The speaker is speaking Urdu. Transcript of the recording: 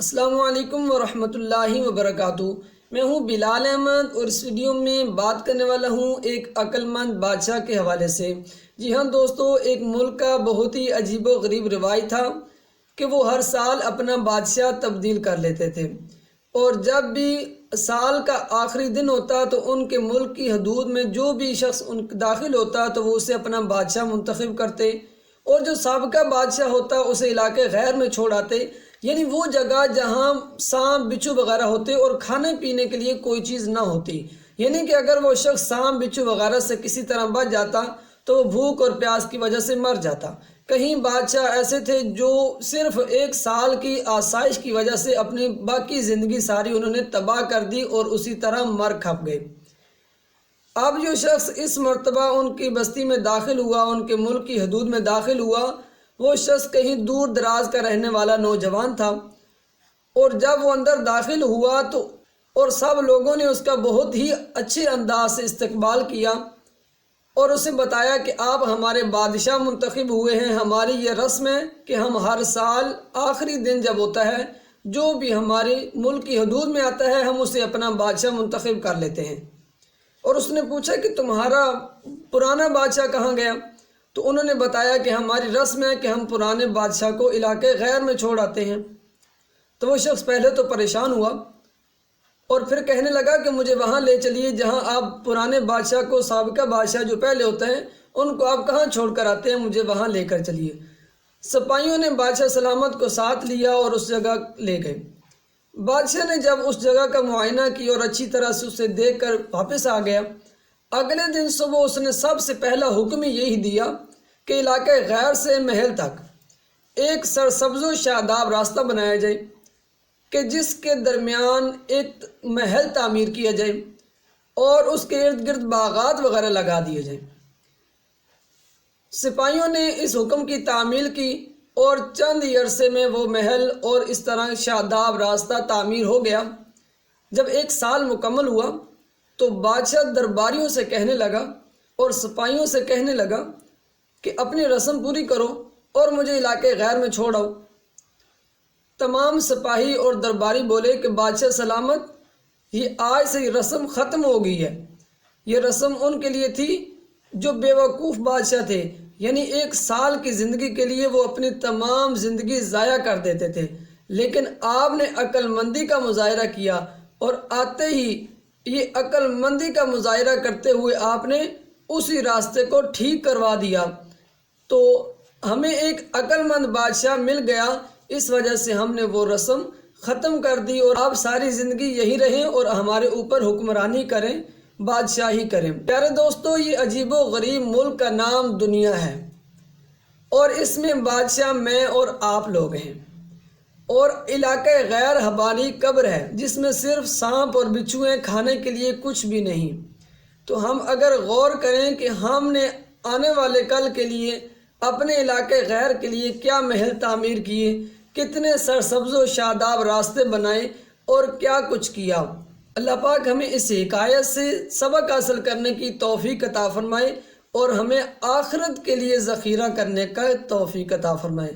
السلام علیکم ورحمۃ اللہ وبرکاتہ۔ میں ہوں بلال احمد اور اس ویڈیو میں بات کرنے والا ہوں ایک عقل مند بادشاہ کے حوالے سے۔ جی ہاں دوستو، ایک ملک کا بہت ہی عجیب و غریب روایت تھا کہ وہ ہر سال اپنا بادشاہ تبدیل کر لیتے تھے، اور جب بھی سال کا آخری دن ہوتا تو ان کے ملک کی حدود میں جو بھی شخص داخل ہوتا تو وہ اسے اپنا بادشاہ منتخب کرتے، اور جو سابقہ بادشاہ ہوتا اسے علاقے غیر میں چھوڑ آتے، یعنی وہ جگہ جہاں سانپ بچھو وغیرہ ہوتے اور کھانے پینے کے لیے کوئی چیز نہ ہوتی، یعنی کہ اگر وہ شخص سانپ بچھو وغیرہ سے کسی طرح بچ جاتا تو وہ بھوک اور پیاس کی وجہ سے مر جاتا۔ کہیں بادشاہ ایسے تھے جو صرف ایک سال کی آسائش کی وجہ سے اپنی باقی زندگی ساری انہوں نے تباہ کر دی اور اسی طرح مر کھپ گئے۔ اب جو شخص اس مرتبہ ان کی بستی میں داخل ہوا، ان کے ملک کی حدود میں داخل ہوا، وہ شخص کہیں دور دراز کا رہنے والا نوجوان تھا، اور جب وہ اندر داخل ہوا اور سب لوگوں نے اس کا بہت ہی اچھے انداز سے استقبال کیا اور اسے بتایا کہ آپ ہمارے بادشاہ منتخب ہوئے ہیں۔ ہماری یہ رسم ہے کہ ہم ہر سال آخری دن جب ہوتا ہے، جو بھی ہمارے ملک کی حدود میں آتا ہے، ہم اسے اپنا بادشاہ منتخب کر لیتے ہیں۔ اور اس نے پوچھا کہ تمہارا پرانا بادشاہ کہاں گیا؟ تو انہوں نے بتایا کہ ہماری رسم ہے کہ ہم پرانے بادشاہ کو علاقے غیر میں چھوڑ آتے ہیں۔ تو وہ شخص پہلے تو پریشان ہوا اور پھر کہنے لگا کہ مجھے وہاں لے چلیے جہاں آپ پرانے بادشاہ کو، سابقہ بادشاہ جو پہلے ہوتے ہیں، ان کو آپ کہاں چھوڑ کر آتے ہیں، مجھے وہاں لے کر چلیے۔ سپاہیوں نے بادشاہ سلامت کو ساتھ لیا اور اس جگہ لے گئے۔ بادشاہ نے جب اس جگہ کا معائنہ کیا اور اچھی طرح سے اسے دیکھ کر واپس آ گیا، اگلے دن صبح اس نے سب سے پہلا حکم یہی دیا کہ علاقے غیر سے محل تک ایک سرسبز و شاداب راستہ بنایا جائے کہ جس کے درمیان ایک محل تعمیر کیا جائے اور اس کے ارد گرد باغات وغیرہ لگا دیے جائیں۔ سپاہیوں نے اس حکم کی تعمیل کی اور چند ہی عرصے میں وہ محل اور اس طرح شاداب راستہ تعمیر ہو گیا۔ جب ایک سال مکمل ہوا تو بادشاہ درباریوں سے کہنے لگا اور سپاہیوں سے کہنے لگا کہ اپنی رسم پوری کرو اور مجھے علاقے غیر میں چھوڑ آؤ۔ تمام سپاہی اور درباری بولے کہ بادشاہ سلامت، یہ آج سے یہ رسم ختم ہو گئی ہے۔ یہ رسم ان کے لیے تھی جو بے وقوف بادشاہ تھے، یعنی ایک سال کی زندگی کے لیے وہ اپنی تمام زندگی ضائع کر دیتے تھے، لیکن آپ نے عقل مندی کا مظاہرہ کیا اور آتے ہی یہ عقل مندی کا مظاہرہ کرتے ہوئے آپ نے اسی راستے کو ٹھیک کروا دیا۔ تو ہمیں ایک عقل مند بادشاہ مل گیا، اس وجہ سے ہم نے وہ رسم ختم کر دی اور آپ ساری زندگی یہی رہیں اور ہمارے اوپر حکمرانی کریں، بادشاہی کریں۔ پیارے دوستو، یہ عجیب و غریب ملک کا نام دنیا ہے، اور اس میں بادشاہ میں اور آپ لوگ ہیں، اور علاقہ غیر حوالی قبر ہے جس میں صرف سانپ اور بچھو ہیں، کھانے کے لیے کچھ بھی نہیں۔ تو ہم اگر غور کریں کہ ہم نے آنے والے کل کے لیے، اپنے علاقے غیر کے لیے کیا محل تعمیر کیے، کتنے سرسبز و شاداب راستے بنائے اور کیا کچھ کیا۔ اللہ پاک ہمیں اس حکایت سے سبق حاصل کرنے کی توفیق عطا فرمائے اور ہمیں آخرت کے لیے ذخیرہ کرنے کا توفیق عطا فرمائے۔